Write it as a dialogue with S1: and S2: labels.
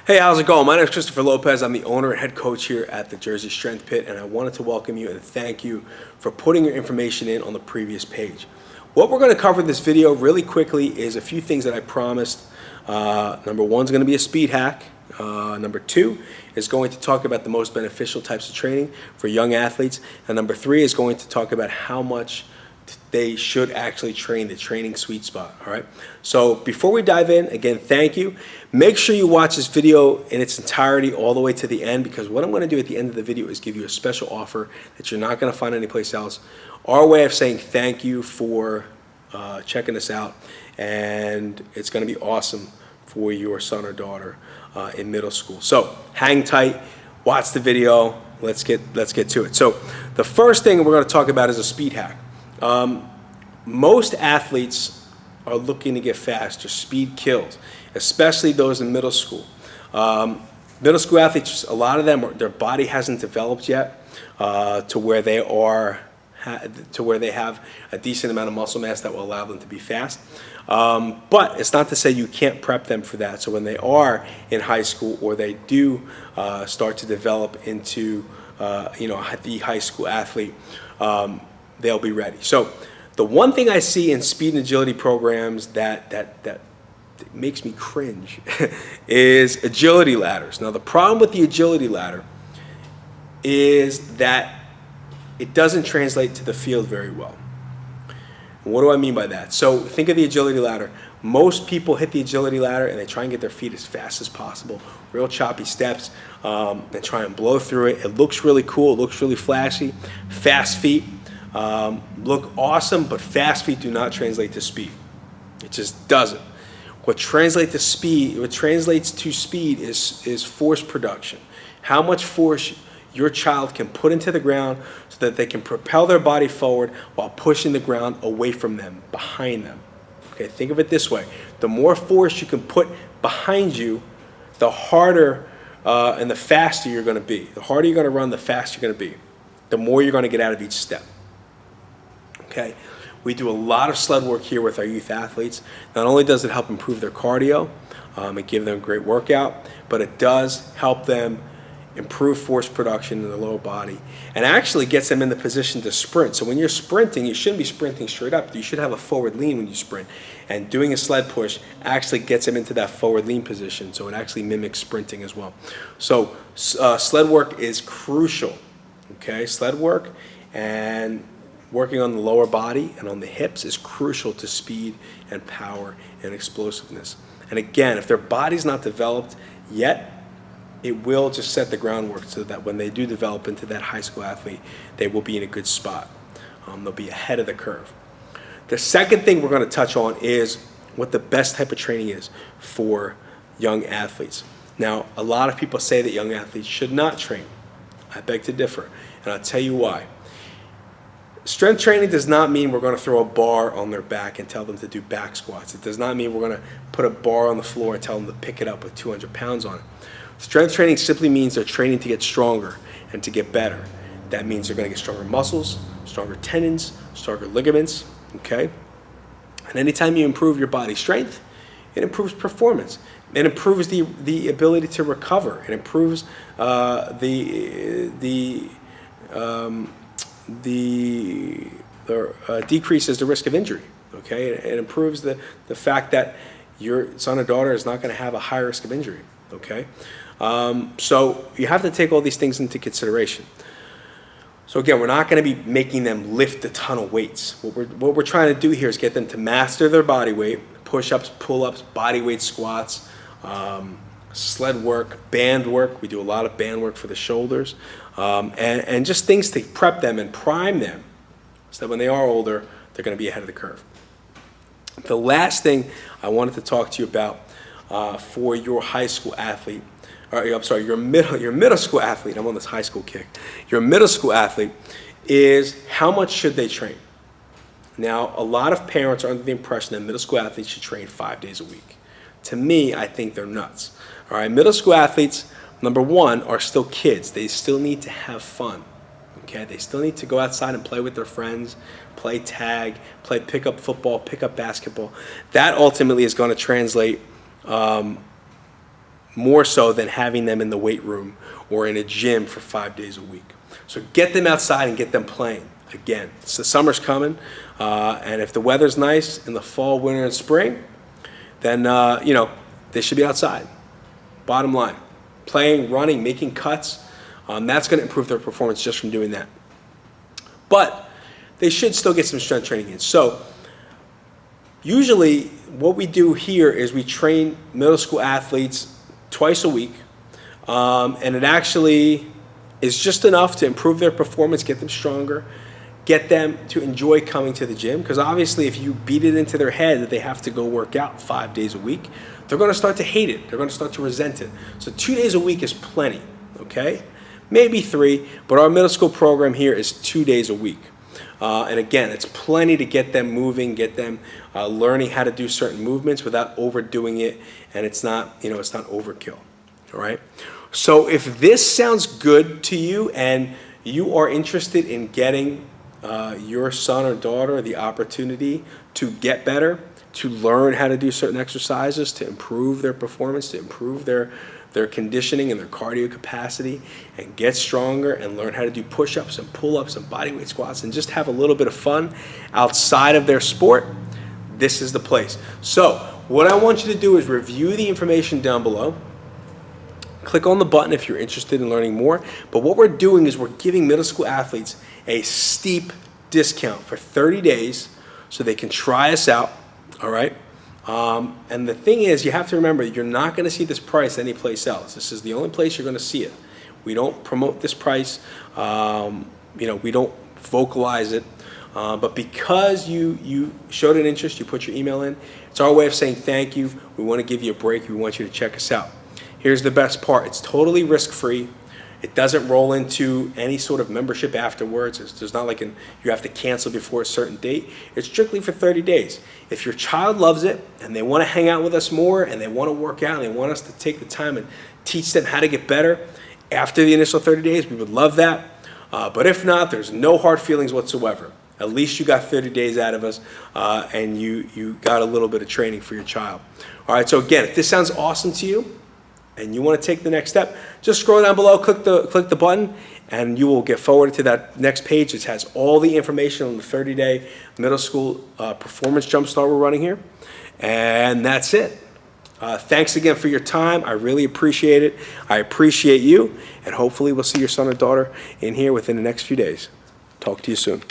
S1: Hey, how's it going? My name is Christopher Lopez. I'm the owner and head coach here at the Jersey Strength Pit, and I wanted to welcome you and thank you for putting your information in on the previous page. What we're going to cover in this video really quickly is a few things that I promised. Number one is going to be a speed hack. Number two is going to talk about the most beneficial types of training for young athletes. And number three is going to talk about how much they should actually train, the training sweet spot. All right. So before we dive in, again, thank you. Make sure you watch this video in its entirety all the way to the end, because what I'm going to do at the end of the video is give you a special offer that you're not going to find anyplace else. Our way of saying thank you for checking us out, and it's going to be awesome for your son or daughter in middle school. So hang tight, watch the video. Let's get to it. So the first thing we're going to talk about is a speed hack. Most athletes are looking to get faster. Speed kills, especially those in middle school. Middle school athletes, a lot of them, their body hasn't developed yet to where they have a decent amount of muscle mass that will allow them to be fast. But it's not to say you can't prep them for that. So when they are in high school, or they do start to develop into the high school athlete, they'll be ready. So the one thing I see in speed and agility programs that makes me cringe is agility ladders. Now the problem with the agility ladder is that it doesn't translate to the field very well. And what do I mean by that? So think of the agility ladder. Most people hit the agility ladder and they try and get their feet as fast as possible, real choppy steps, and try and blow through it. It looks really cool, it looks really flashy. Fast feet look awesome, but fast feet do not translate to speed. It just doesn't. What translates to speed is force production. How much force your child can put into the ground so that they can propel their body forward while pushing the ground away from them, behind them. Okay, think of it this way. The more force you can put behind you, the harder and the faster you're going to be. The harder you're going to run, the faster you're going to be. The more you're going to get out of each step. Okay, we do a lot of sled work here with our youth athletes. Not only does it help improve their cardio and give them a great workout, but it does help them improve force production in the lower body, and actually gets them in the position to sprint. So when you're sprinting, you shouldn't be sprinting straight up. You should have a forward lean when you sprint. And doing a sled push actually gets them into that forward lean position. So it actually mimics sprinting as well. So sled work is crucial. Okay, sled work and working on the lower body and on the hips is crucial to speed and power and explosiveness. And again, if their body's not developed yet, it will just set the groundwork so that when they do develop into that high school athlete, they will be in a good spot. They'll be ahead of the curve. The second thing we're going to touch on is what the best type of training is for young athletes. Now, a lot of people say that young athletes should not train. I beg to differ, and I'll tell you why. Strength training does not mean we're going to throw a bar on their back and tell them to do back squats. It does not mean we're going to put a bar on the floor and tell them to pick it up with 200 pounds on it. Strength training simply means they're training to get stronger and to get better. That means they're going to get stronger muscles, stronger tendons, stronger ligaments, okay? And anytime you improve your body strength, it improves performance. It improves the ability to recover. It improves decreases the risk of injury, okay? It improves the fact that your son or daughter is not going to have a high risk of injury, okay? So you have to take all these things into consideration. So again, we're not going to be making them lift a ton of weights. What we're trying to do here is get them to master their body weight, push-ups, pull-ups, body weight squats, sled work, band work. We do a lot of band work for the shoulders, and just things to prep them and prime them so that when they are older, they're going to be ahead of the curve. The last thing I wanted to talk to you about for your high school athlete, your middle school athlete. I'm on this high school kick. Your middle school athlete is how much should they train? Now, a lot of parents are under the impression that middle school athletes should train 5 days a week. To me, I think they're nuts. All right, middle school athletes, number one, are still kids. They still need to have fun. Okay, they still need to go outside and play with their friends, play tag, play pickup football, pickup basketball. That ultimately is going to translate more so than having them in the weight room or in a gym for 5 days a week. So get them outside and get them playing. Again, so the summer's coming, and if the weather's nice in the fall, winter, and spring, then they should be outside. Bottom line, playing, running, making cuts, that's going to improve their performance just from doing that. But they should still get some strength training in. So usually what we do here is we train middle school athletes twice a week, and it actually is just enough to improve their performance, get them stronger, get them to enjoy coming to the gym. Because obviously if you beat it into their head that they have to go work out 5 days a week, they're going to start to hate it. They're going to start to resent it. So 2 days a week is plenty, okay? Maybe 3, but our middle school program here is 2 days a week. And again, it's plenty to get them moving, get them learning how to do certain movements without overdoing it, and it's not overkill, all right? So if this sounds good to you and you are interested in getting your son or daughter the opportunity to get better, to learn how to do certain exercises, to improve their performance, to improve their conditioning and their cardio capacity, and get stronger and learn how to do push-ups and pull-ups and bodyweight squats and just have a little bit of fun outside of their sport, this is the place. So what I want you to do is review the information down below. Click on the button if you're interested in learning more. But what we're doing is we're giving middle school athletes a steep discount for 30 days so they can try us out, all right? And the thing is, you have to remember, you're not going to see this price anyplace else. This is the only place you're going to see it. We don't promote this price. We don't vocalize it. But because you showed an interest, you put your email in, it's our way of saying thank you. We want to give you a break. We want you to check us out. Here's the best part. It's totally risk-free. It doesn't roll into any sort of membership afterwards. There's not like you have to cancel before a certain date. It's strictly for 30 days. If your child loves it and they want to hang out with us more and they want to work out and they want us to take the time and teach them how to get better after the initial 30 days, we would love that. But if not, there's no hard feelings whatsoever. At least you got 30 days out of us, and you got a little bit of training for your child. All right, so again, if this sounds awesome to you, and you want to take the next step, just scroll down below, click the button, and you will get forwarded to that next page. It has all the information on the 30-day middle school performance jumpstart we're running here. And that's it. Thanks again for your time. I really appreciate it. I appreciate you, and hopefully we'll see your son or daughter in here within the next few days. Talk to you soon.